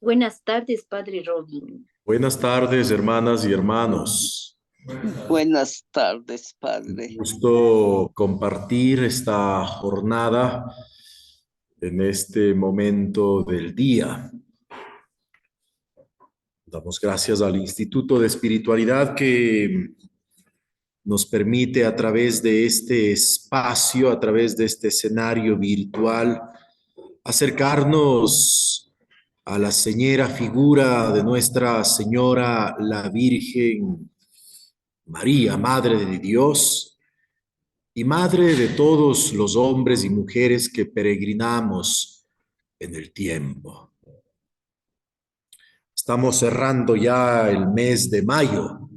Buenas tardes, Padre Robin. Buenas tardes, hermanas y hermanos. Buenas tardes, Un padre. gusto compartir esta jornada en este momento del día. Damos gracias al Instituto de Espiritualidad que nos permite a través de este espacio, a través de este escenario virtual, acercarnos a la señera figura de Nuestra Señora la Virgen María, Madre de Dios y Madre de todos los hombres y mujeres que peregrinamos en el tiempo. Estamos cerrando ya el mes de mayo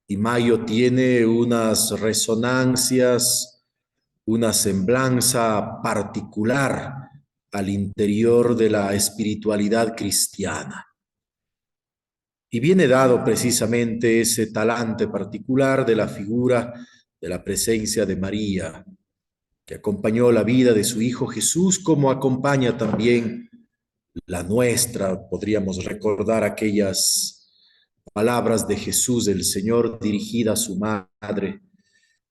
y mayo tiene unas resonancias, una semblanza particular al interior de la espiritualidad cristiana. Y viene dado precisamente ese talante particular de la figura de la presencia de María, que acompañó la vida de su Hijo Jesús, como acompaña también la nuestra. Podríamos recordar aquellas palabras de Jesús, el Señor, dirigida a su madre,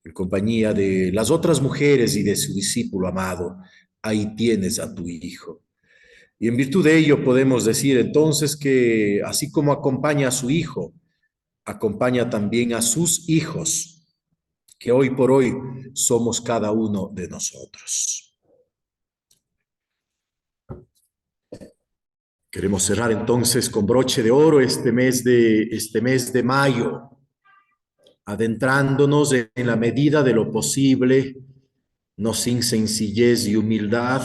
en compañía de las otras mujeres y de su discípulo amado. Ahí tienes a tu Hijo. Y en virtud de ello podemos decir entonces que así como acompaña a su Hijo, acompaña también a sus hijos, que hoy por hoy somos cada uno de nosotros. Queremos cerrar entonces con broche de oro este mes de mayo, adentrándonos en la medida de lo posible, no sin sencillez y humildad,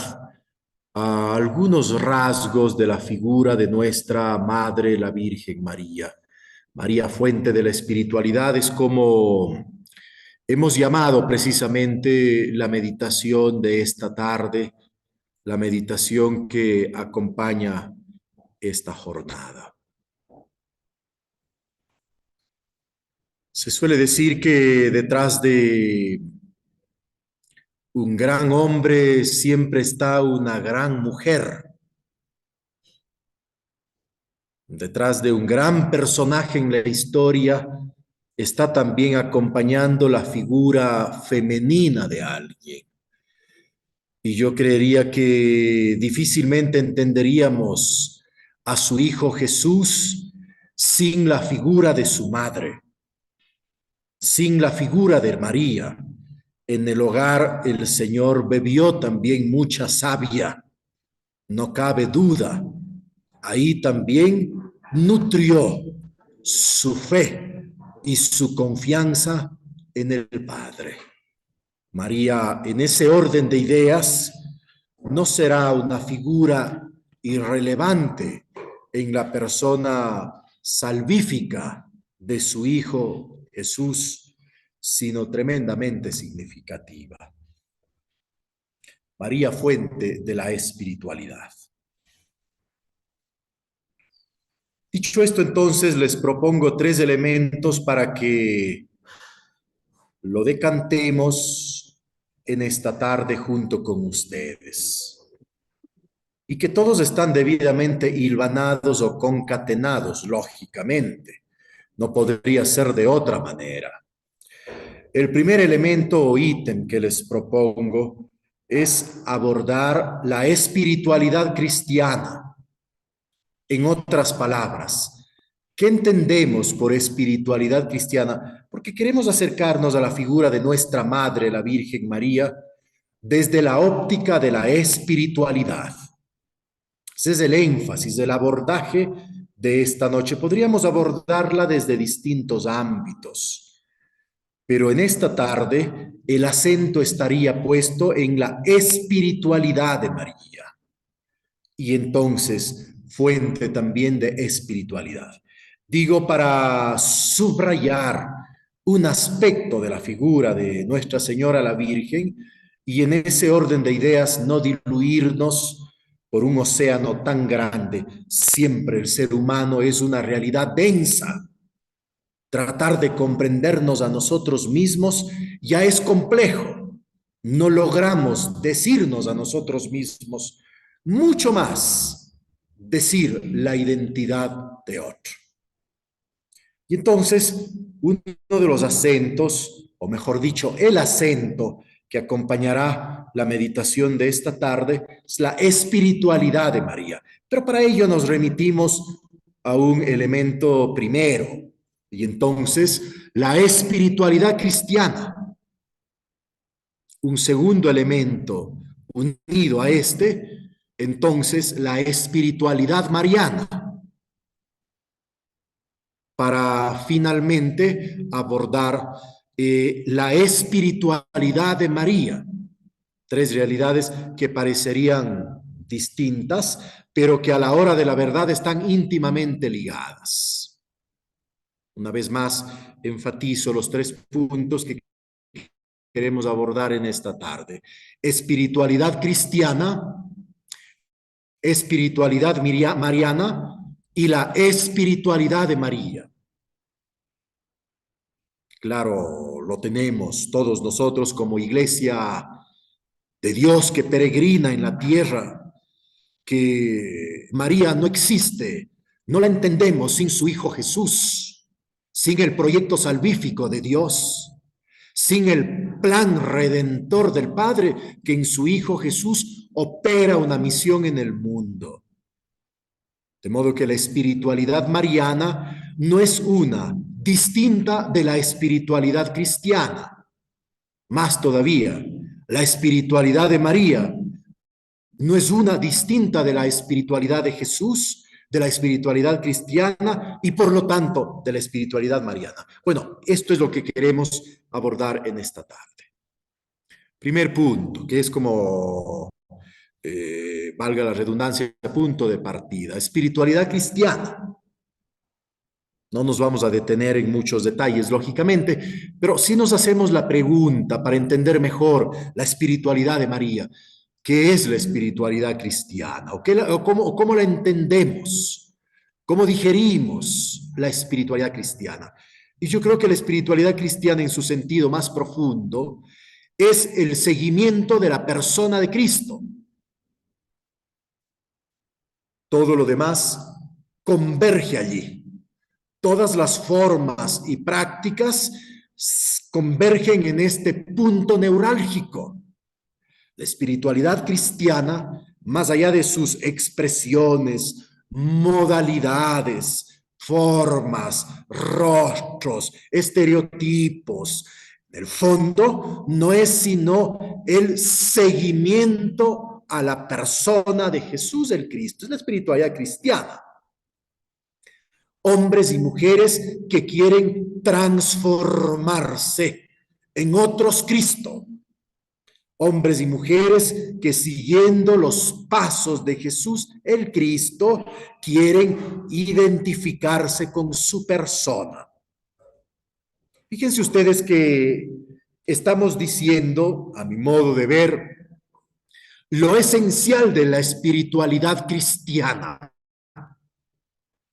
a algunos rasgos de la figura de nuestra Madre, la Virgen María. María, fuente de la espiritualidad, es como hemos llamado precisamente la meditación de esta tarde, la meditación que acompaña esta jornada. Se suele decir que detrás de un gran hombre siempre está una gran mujer. Detrás de un gran personaje en la historia está también acompañando la figura femenina de alguien. Y yo creería que difícilmente entenderíamos a su Hijo Jesús sin la figura de su madre, sin la figura de María. En el hogar el Señor bebió también mucha savia, no cabe duda. Ahí también nutrió su fe y su confianza en el Padre. María, en ese orden de ideas, no será una figura irrelevante en la persona salvífica de su Hijo Jesús, sino tremendamente significativa. María, fuente de la espiritualidad. Dicho esto, entonces, les propongo 3 elementos para que lo decantemos en esta tarde junto con ustedes. Y que todos están debidamente hilvanados o concatenados, lógicamente. No podría ser de otra manera. El primer elemento o ítem que les propongo es abordar la espiritualidad cristiana. En otras palabras, ¿qué entendemos por espiritualidad cristiana? Porque queremos acercarnos a la figura de nuestra Madre, la Virgen María, desde la óptica de la espiritualidad. Ese es el énfasis, el abordaje de esta noche. Podríamos abordarla desde distintos ámbitos, pero en esta tarde el acento estaría puesto en la espiritualidad de María. Y entonces, fuente también de espiritualidad. Digo, para subrayar un aspecto de la figura de Nuestra Señora la Virgen y en ese orden de ideas no diluirnos por un océano tan grande. Siempre el ser humano es una realidad densa. Tratar de comprendernos a nosotros mismos ya es complejo. No logramos decirnos a nosotros mismos mucho más decir la identidad de otro. Y entonces, uno de los acentos, o mejor dicho, el acento que acompañará la meditación de esta tarde es la espiritualidad de María. Pero para ello nos remitimos a un elemento primero, y entonces la espiritualidad cristiana. Un segundo elemento unido a este, entonces la espiritualidad mariana, para finalmente abordar la espiritualidad de María. Tres realidades que parecerían distintas, pero que a la hora de la verdad están íntimamente ligadas. Una vez más, enfatizo los tres puntos que queremos abordar en esta tarde. Espiritualidad cristiana, espiritualidad mariana y la espiritualidad de María. Claro, lo tenemos todos nosotros como iglesia de Dios que peregrina en la tierra, que María no existe, no la entendemos sin su Hijo Jesús, sin el proyecto salvífico de Dios, sin el plan redentor del Padre que en su Hijo Jesús opera una misión en el mundo. De modo que la espiritualidad mariana no es una distinta de la espiritualidad cristiana. Más todavía, la espiritualidad de María no es una distinta de la espiritualidad de Jesús, de la espiritualidad cristiana y por lo tanto de la espiritualidad mariana. Bueno, esto es lo que queremos abordar en esta tarde. Primer punto, que es como, valga la redundancia, punto de partida, espiritualidad cristiana. No nos vamos a detener en muchos detalles, lógicamente, pero sí nos hacemos la pregunta para entender mejor la espiritualidad de María. ¿Qué es la espiritualidad cristiana? ¿Cómo la entendemos? ¿Cómo digerimos la espiritualidad cristiana? Y yo creo que la espiritualidad cristiana en su sentido más profundo es el seguimiento de la persona de Cristo. Todo lo demás converge allí. Todas las formas y prácticas convergen en este punto neurálgico. La espiritualidad cristiana, más allá de sus expresiones, modalidades, formas, rostros, estereotipos, en el fondo no es sino el seguimiento a la persona de Jesús el Cristo. Es la espiritualidad cristiana. Hombres y mujeres que quieren transformarse en otros Cristo. Hombres y mujeres que siguiendo los pasos de Jesús el Cristo quieren identificarse con su persona. Fíjense ustedes que estamos diciendo, a mi modo de ver, lo esencial de la espiritualidad cristiana.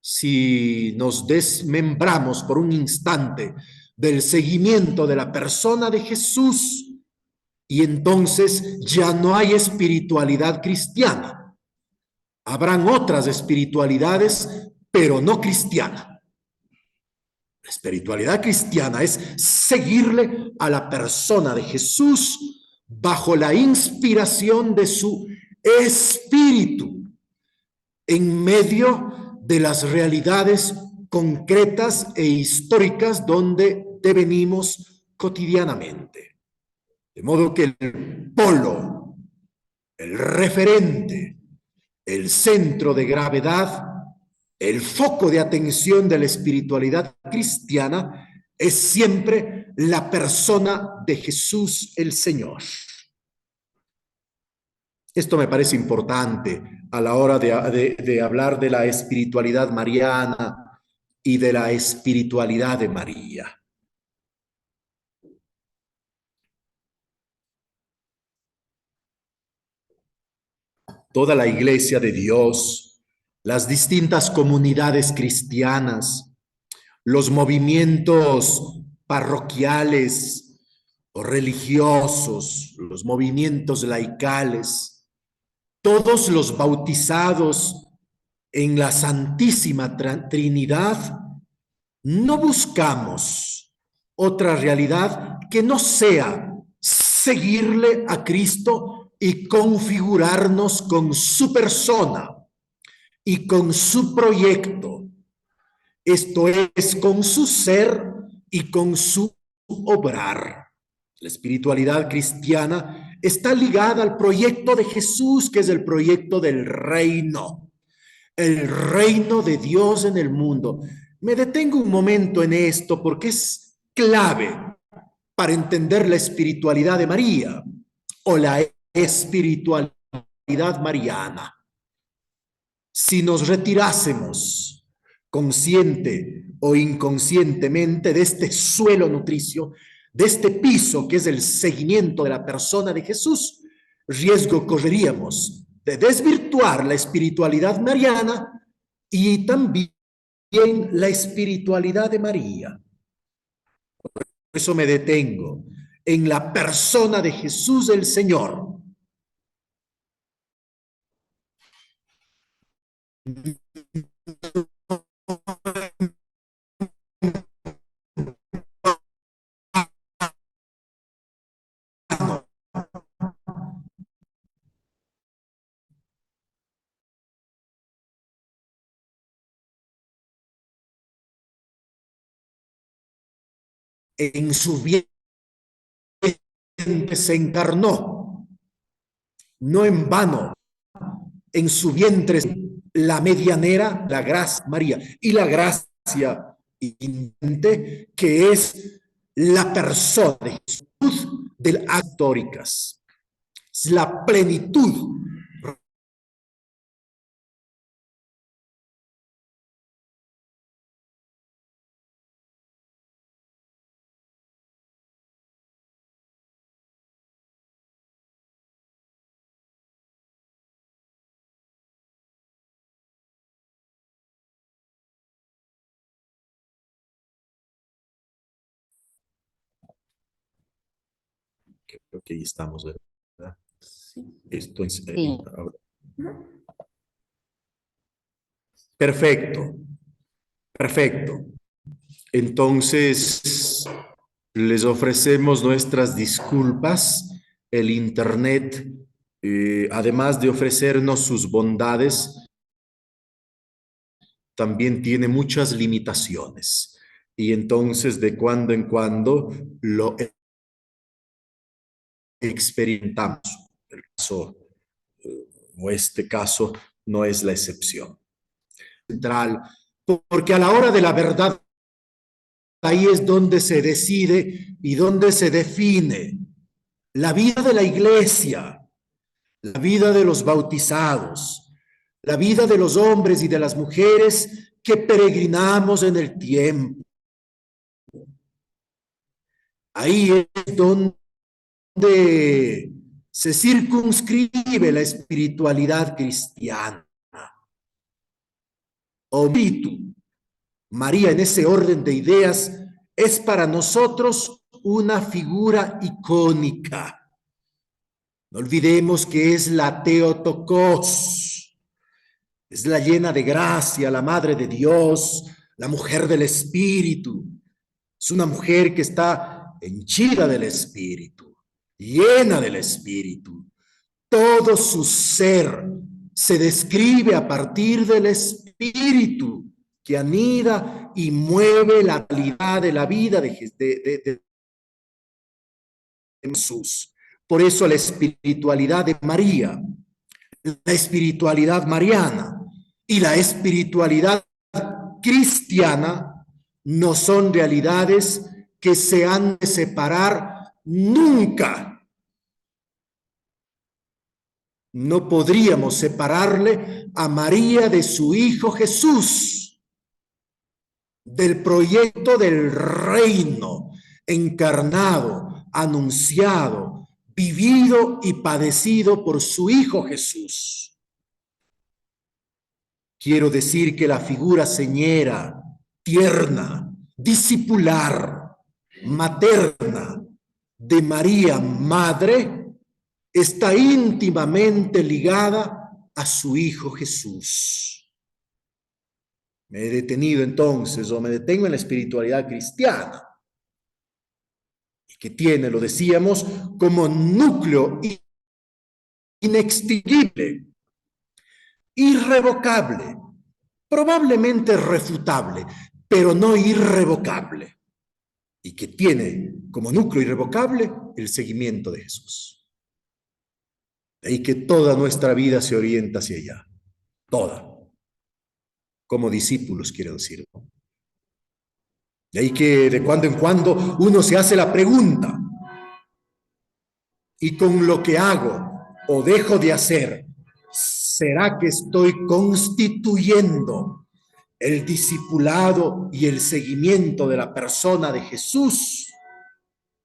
Si nos desmembramos por un instante del seguimiento de la persona de Jesús, y entonces ya no hay espiritualidad cristiana. Habrán otras espiritualidades, pero no cristiana. La espiritualidad cristiana es seguirle a la persona de Jesús bajo la inspiración de su espíritu, en medio de las realidades concretas e históricas donde devenimos cotidianamente. De modo que el polo, el referente, el centro de gravedad, el foco de atención de la espiritualidad cristiana es siempre la persona de Jesús el Señor. Esto me parece importante a la hora de hablar de la espiritualidad mariana y de la espiritualidad de María. Toda la iglesia de Dios, las distintas comunidades cristianas, los movimientos parroquiales o religiosos, los movimientos laicales, todos los bautizados en la Santísima Trinidad, no buscamos otra realidad que no sea seguirle a Cristo y configurarnos con su persona y con su proyecto, esto es, con su ser y con su obrar. La espiritualidad cristiana está ligada al proyecto de Jesús, que es el proyecto del reino, el reino de Dios en el mundo. Me detengo un momento en esto porque es clave para entender la espiritualidad de María o la espiritualidad mariana. Si nos retirásemos consciente o inconscientemente de este suelo nutricio, de este piso que es el seguimiento de la persona de Jesús, riesgo correríamos de desvirtuar la espiritualidad mariana y también la espiritualidad de María. Por eso me detengo en la persona de Jesús el Señor. En su vientre se encarnó, no en vano, en su vientre la medianera, la gracia María, y la gracia que es la persona de Jesús del actóricas, es la plenitud. Creo que ahí estamos, ¿verdad? Sí. Esto es, Sí. Perfecto, perfecto. Entonces, les ofrecemos nuestras disculpas. El Internet, además de ofrecernos sus bondades, también tiene muchas limitaciones. Y entonces, de cuando en cuando, lo experimentamos. El caso, o este caso, no es la excepción. Central, porque a la hora de la verdad, ahí es donde se decide y donde se define la vida de la iglesia, la vida de los bautizados, la vida de los hombres y de las mujeres que peregrinamos en el tiempo. Ahí es donde se circunscribe la espiritualidad cristiana. O espíritu. María, en ese orden de ideas, es para nosotros una figura icónica. No olvidemos que es la Theotokos, es la llena de gracia, la Madre de Dios, la mujer del Espíritu. Es una mujer que está henchida del Espíritu, llena del Espíritu. Todo su ser se describe a partir del Espíritu que anida y mueve la realidad de la vida de Jesús. Por eso la espiritualidad de María, la espiritualidad mariana y la espiritualidad cristiana no son realidades que se han de separar nunca. No podríamos separarle a María de su Hijo Jesús, del proyecto del reino encarnado, anunciado, vivido y padecido por su Hijo Jesús. Quiero decir que la figura señera, tierna, discipular, materna de María Madre está íntimamente ligada a su Hijo Jesús. Me he detenido entonces, o me detengo en la espiritualidad cristiana, y que tiene, lo decíamos, como núcleo inextinguible, irrevocable, probablemente refutable, pero no irrevocable, y que tiene como núcleo irrevocable el seguimiento de Jesús. De ahí que toda nuestra vida se orienta hacia allá, toda, como discípulos, quiero decir. De ahí que de cuando en cuando uno se hace la pregunta, ¿y con lo que hago o dejo de hacer, será que estoy constituyendo el discipulado y el seguimiento de la persona de Jesús?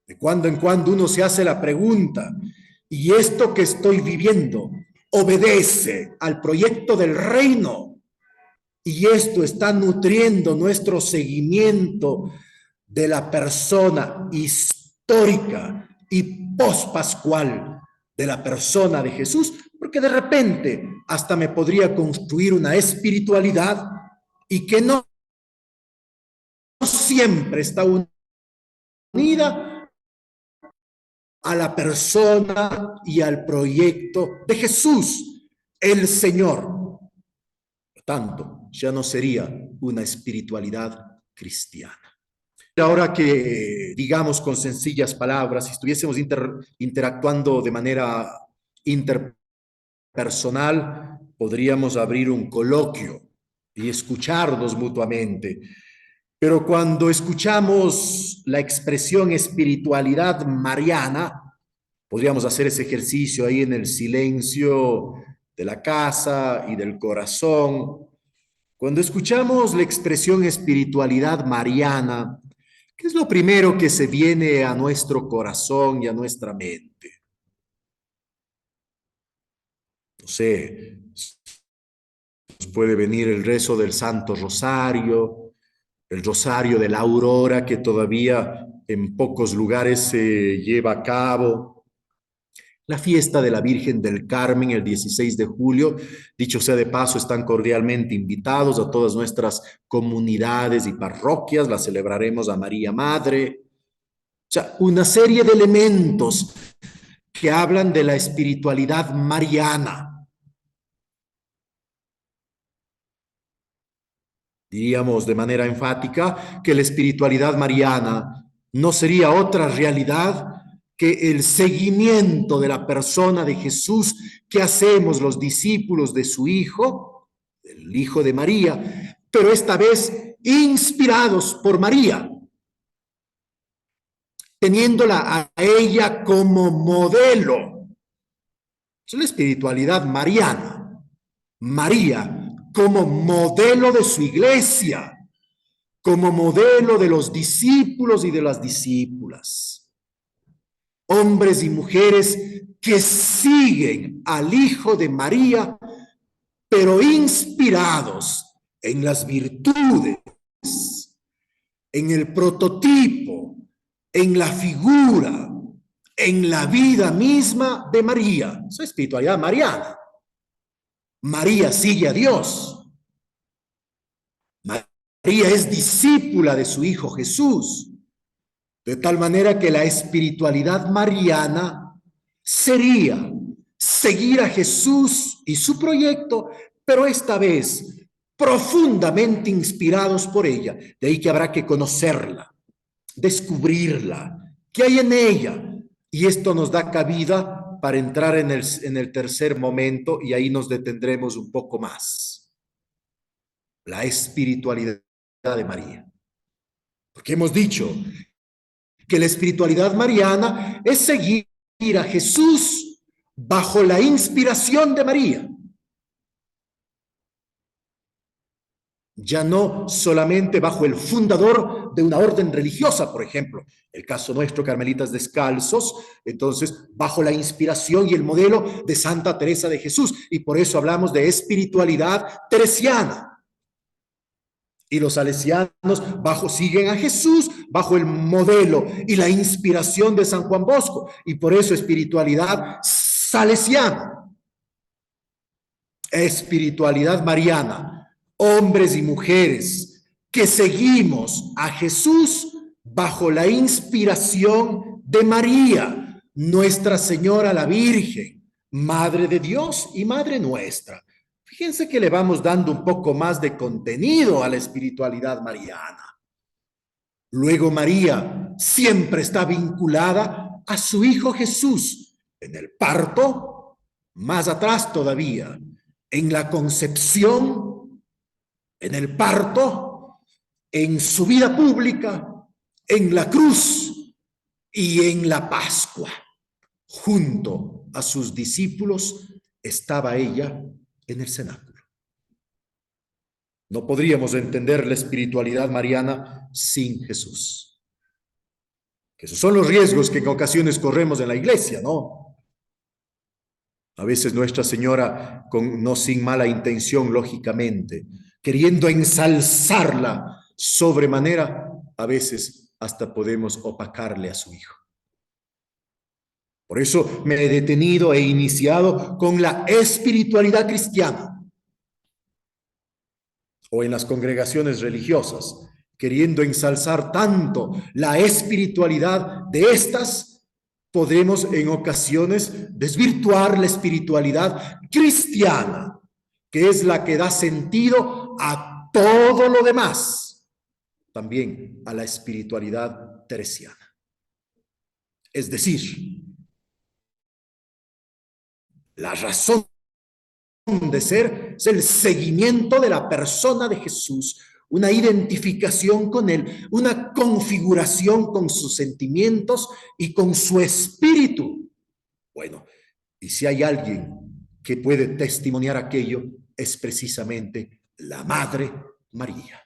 De cuando en cuando uno se hace la pregunta, ¿y esto que estoy viviendo obedece al proyecto del reino? Y esto está nutriendo nuestro seguimiento de la persona histórica y pospascual de la persona de Jesús, porque de repente hasta me podría construir una espiritualidad y que no siempre está unida a la persona y al proyecto de Jesús, el Señor. Por tanto, ya no sería una espiritualidad cristiana. Ahora que, digamos con sencillas palabras, si estuviésemos interactuando de manera interpersonal, podríamos abrir un coloquio y escucharnos mutuamente. Pero cuando escuchamos la expresión espiritualidad mariana, podríamos hacer ese ejercicio ahí en el silencio de la casa y del corazón. Cuando escuchamos la expresión espiritualidad mariana, ¿qué es lo primero que se viene a nuestro corazón y a nuestra mente? No sé, puede venir el rezo del Santo Rosario, el Rosario de la Aurora, que todavía en pocos lugares se lleva a cabo, la fiesta de la Virgen del Carmen el 16 de julio, dicho sea de paso, están cordialmente invitados a todas nuestras comunidades y parroquias, la celebraremos a María Madre. O sea, una serie de elementos que hablan de la espiritualidad mariana. Diríamos de manera enfática que la espiritualidad mariana no sería otra realidad que el seguimiento de la persona de Jesús que hacemos los discípulos de su Hijo, el Hijo de María, pero esta vez inspirados por María, teniéndola a ella como modelo. Es la espiritualidad mariana. María como modelo de su iglesia, como modelo de los discípulos y de las discípulas. Hombres y mujeres que siguen al Hijo de María, pero inspirados en las virtudes, en el prototipo, en la figura, en la vida misma de María. Esa es espiritualidad mariana. María sigue a Dios. María es discípula de su Hijo Jesús. De tal manera que la espiritualidad mariana sería seguir a Jesús y su proyecto, pero esta vez profundamente inspirados por ella. De ahí que habrá que conocerla, descubrirla, qué hay en ella. Y esto nos da cabida para entrar en el tercer momento, y ahí nos detendremos un poco más. La espiritualidad de María. Porque hemos dicho que la espiritualidad mariana es seguir a Jesús bajo la inspiración de María. Ya no solamente bajo el fundador de una orden religiosa, por ejemplo, el caso nuestro, Carmelitas Descalzos, entonces bajo la inspiración y el modelo de Santa Teresa de Jesús, y por eso hablamos de espiritualidad teresiana. Y los salesianos siguen a Jesús bajo el modelo y la inspiración de San Juan Bosco, y por eso espiritualidad salesiana. Espiritualidad mariana hombres y mujeres que seguimos a Jesús bajo la inspiración de María, Nuestra Señora la Virgen, Madre de Dios y Madre nuestra. Fíjense que le vamos dando un poco más de contenido a la espiritualidad mariana. Luego María siempre está vinculada a su Hijo Jesús en el parto, más atrás todavía, en la concepción, en el parto, en su vida pública, en la cruz y en la Pascua. Junto a sus discípulos estaba ella en el cenáculo. No podríamos entender la espiritualidad mariana sin Jesús. Esos son los riesgos que en ocasiones corremos en la iglesia, ¿no? A veces Nuestra Señora, no sin mala intención, lógicamente, queriendo ensalzarla sobremanera, a veces hasta podemos opacarle a su Hijo. Por eso me he detenido e iniciado con la espiritualidad cristiana. O en las congregaciones religiosas, queriendo ensalzar tanto la espiritualidad de estas, podemos en ocasiones desvirtuar la espiritualidad cristiana, que es la que da sentido a todo lo demás, también a la espiritualidad teresiana. Es decir, la razón de ser es el seguimiento de la persona de Jesús, una identificación con Él, una configuración con sus sentimientos y con su espíritu. Bueno, y si hay alguien que puede testimoniar aquello, es precisamente la Madre María.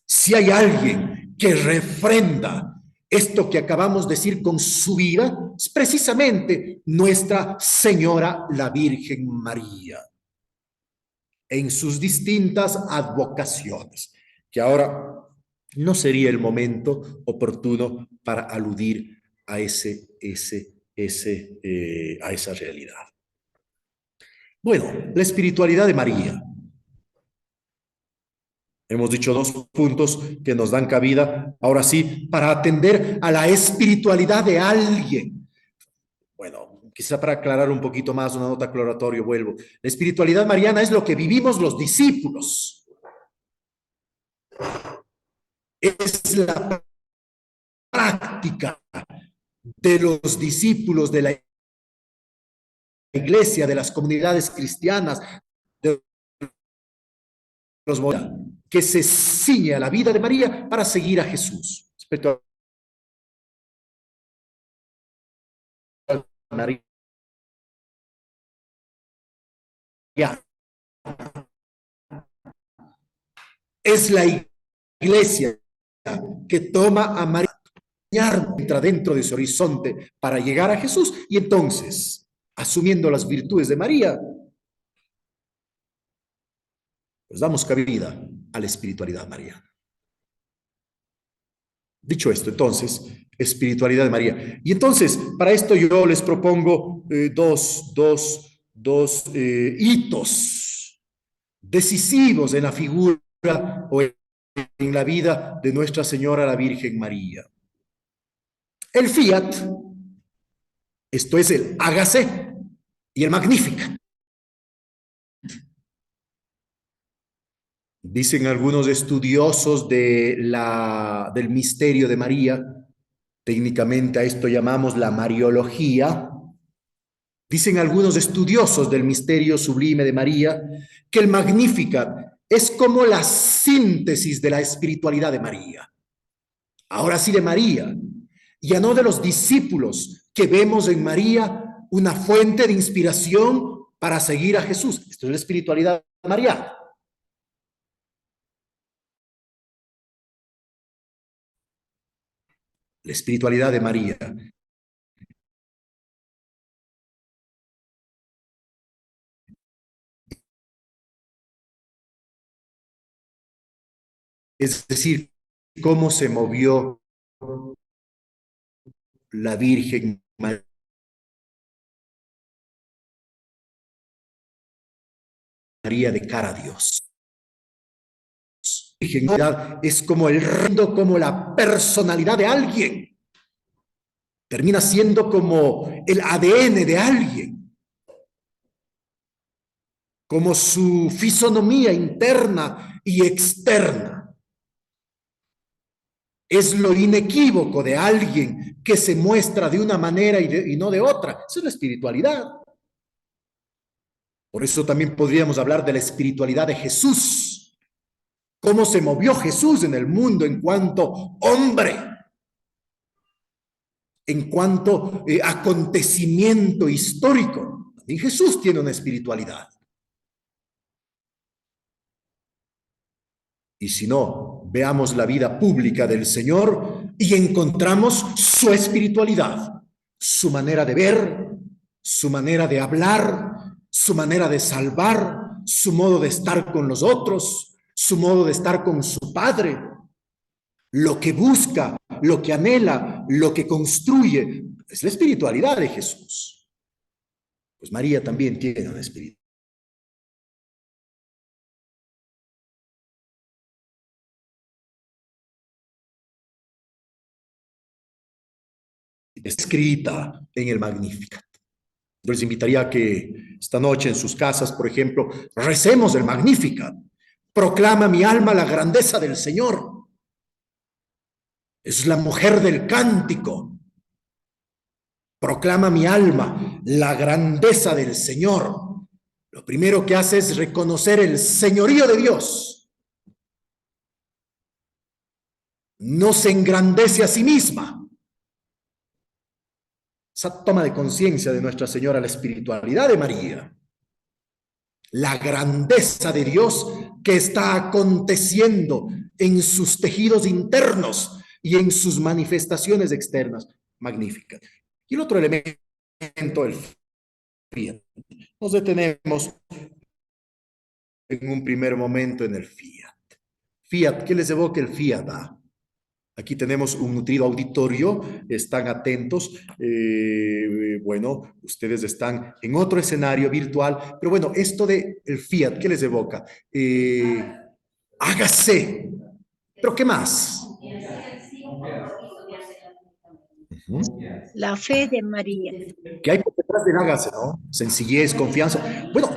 Si hay alguien que refrenda esto que acabamos de decir con su vida, es precisamente Nuestra Señora la Virgen María, en sus distintas advocaciones, que ahora no sería el momento oportuno para aludir a a esa realidad. Bueno, la espiritualidad de María. Hemos dicho dos puntos que nos dan cabida, ahora sí, para atender a la espiritualidad de alguien. Bueno, quizá para aclarar un poquito más, una nota aclaratoria, vuelvo. La espiritualidad mariana es lo que vivimos los discípulos. Es la práctica de los discípulos de la iglesia, de las comunidades cristianas, de los que se ciñe a la vida de María para seguir a Jesús. Respecto a María, es la iglesia que toma a María, entra dentro de su horizonte para llegar a Jesús, y entonces, asumiendo las virtudes de María, pues damos cabida a la espiritualidad mariana. Dicho esto, entonces, espiritualidad de María. Y entonces, para esto yo les propongo dos hitos decisivos en la figura o en la vida de Nuestra Señora la Virgen María. El Fiat, esto es el hágase, y el Magnificat. Dicen algunos estudiosos del misterio de María, técnicamente a esto llamamos la Mariología. Dicen algunos estudiosos del misterio sublime de María que el Magnificat es como la síntesis de la espiritualidad de María. Ahora sí de María, ya no de los discípulos que vemos en María una fuente de inspiración para seguir a Jesús. Esto es la espiritualidad mariana. La espiritualidad de María es decir, cómo se movió la Virgen María de cara a Dios. es como el reino, como la personalidad de alguien. Termina siendo como el ADN de alguien, como su fisonomía interna y externa. Es lo inequívoco de alguien que se muestra de una manera y no de otra. Esa es la espiritualidad. Por eso también podríamos hablar de la espiritualidad de Jesús. Cómo se movió Jesús en el mundo en cuanto hombre, en cuanto acontecimiento histórico. Y Jesús tiene una espiritualidad. Y si no, veamos la vida pública del Señor y encontramos su espiritualidad, su manera de ver, su manera de hablar, su manera de salvar, su modo de estar con los otros, su modo de estar con su Padre, lo que busca, lo que anhela, lo que construye. Es la espiritualidad de Jesús. Pues María también tiene una espiritualidad. Escrita en el Magnificat. Yo les invitaría a que esta noche en sus casas, por ejemplo, recemos el Magnificat. Proclama mi alma la grandeza del Señor. Es la mujer del cántico. Proclama mi alma la grandeza del Señor. Lo primero que hace es reconocer el señorío de Dios. No se engrandece a sí misma. Esa toma de conciencia de Nuestra Señora, la espiritualidad de María, la grandeza de Dios que está aconteciendo en sus tejidos internos y en sus manifestaciones externas. Magnífica. Y el otro elemento, el fiat. Nos detenemos en un primer momento en el fiat. Fiat, ¿qué les evoca el fiat? Aquí tenemos un nutrido auditorio, están atentos. Bueno, ustedes están en otro escenario virtual, pero bueno, esto de el fiat, ¿qué les evoca? Hágase. ¿Pero qué más? La fe de María. ¿Qué hay por detrás del hágase, no? Sencillez, confianza. Bueno,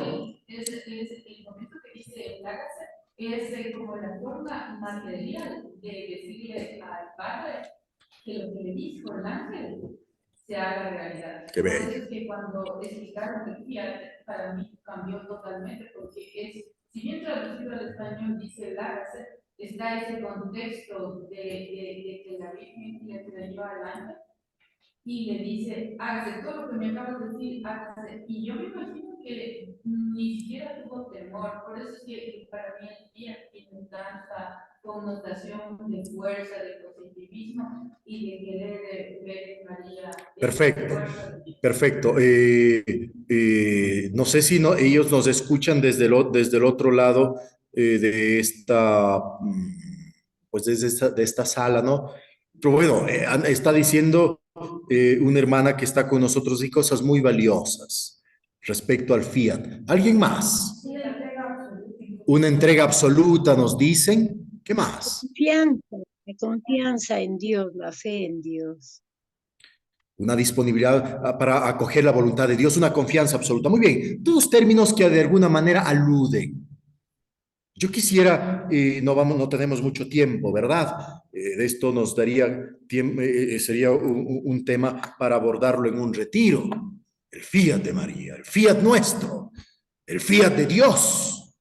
El momento que dice el hágase es como la forma material de decirle al Padre que lo que le dijo el ángel se haga realidad. Qué bello. Por eso es que cuando explicaron el fiat, para mí cambió totalmente, porque es, si bien traducido al español dice el hágase, está ese contexto de que la Virgen le creyó al ángel y le dice, hágase todo lo que me acabas de decir, hágase. Y yo me imagino que ni siquiera tuvo temor, por eso es que para mí el día tiene tanta connotación de fuerza, de positivismo y de querer ver en María. Perfecto, perfecto. No sé si no, ellos nos escuchan desde el otro lado de esta, pues de esta sala, ¿no? Pero bueno, está diciendo una hermana que está con nosotros y cosas muy valiosas respecto al fiat. ¿Alguien más? Una entrega absoluta, nos dicen. ¿Qué más? Confianza en Dios, la fe en Dios. Una disponibilidad para acoger la voluntad de Dios, una confianza absoluta. Muy bien, todos términos que de alguna manera aluden. Yo quisiera, no tenemos mucho tiempo, ¿verdad? De esto nos daría tiempo, sería un tema para abordarlo en un retiro. El fiat de María, el fiat nuestro, el fiat de Dios.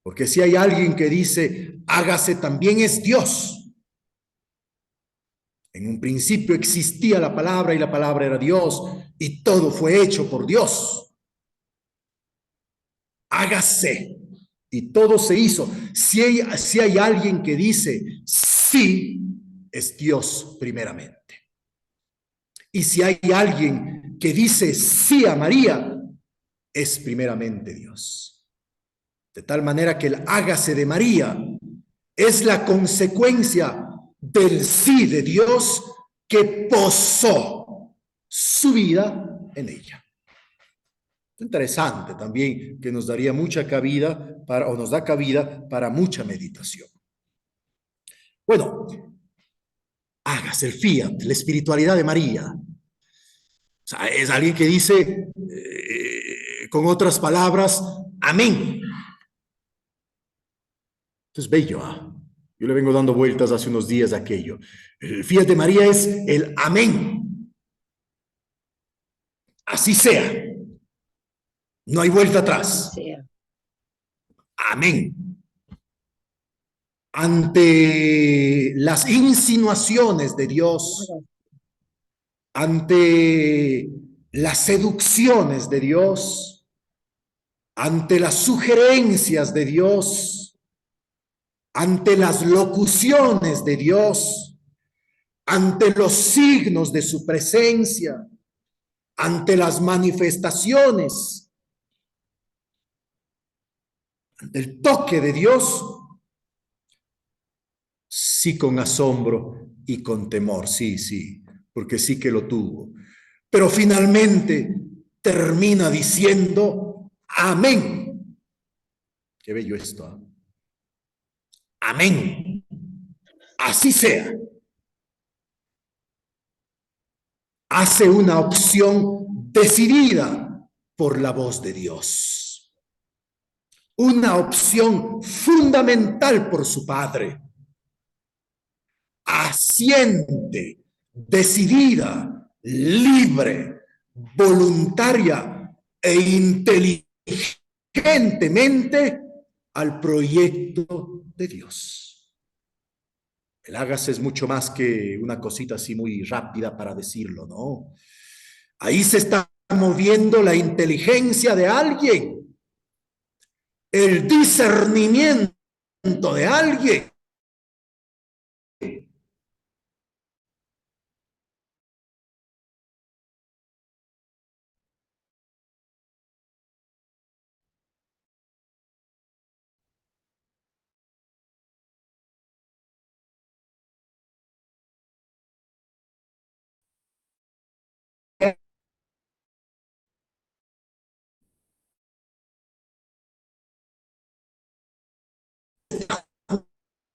Porque si hay alguien que dice, hágase, también es Dios. En un principio existía la palabra y la palabra era Dios y todo fue hecho por Dios. Hágase y todo se hizo. Si hay alguien que dice sí, es Dios primeramente. Y si hay alguien que dice sí a María, es primeramente Dios. De tal manera que el hágase de María es la consecuencia del sí de Dios que posó su vida en ella. Interesante también, que nos daría mucha cabida o nos da cabida para mucha meditación. Bueno, hágase el fiat, la espiritualidad de María. O sea, es alguien que dice, con otras palabras, amén. Esto es bello, ¿ah? Yo le vengo dando vueltas hace unos días a aquello. El fiat de María es el amén. Así sea. No hay vuelta atrás. Sea. Amén. Ante las insinuaciones de Dios, ante las seducciones de Dios, ante las sugerencias de Dios, ante las locuciones de Dios, ante los signos de su presencia, ante las manifestaciones, ante el toque de Dios, sí con asombro y con temor, sí, sí, porque sí que lo tuvo. Pero finalmente termina diciendo, amén. Qué bello esto, ¿eh? Amén. Así sea. Hace una opción decidida por la voz de Dios. Una opción fundamental por su Padre. Asiente, decidida, libre, voluntaria e inteligentemente al proyecto de Dios. El hágase es mucho más que una cosita así muy rápida para decirlo, ¿no? Ahí se está moviendo la inteligencia de alguien, el discernimiento de alguien.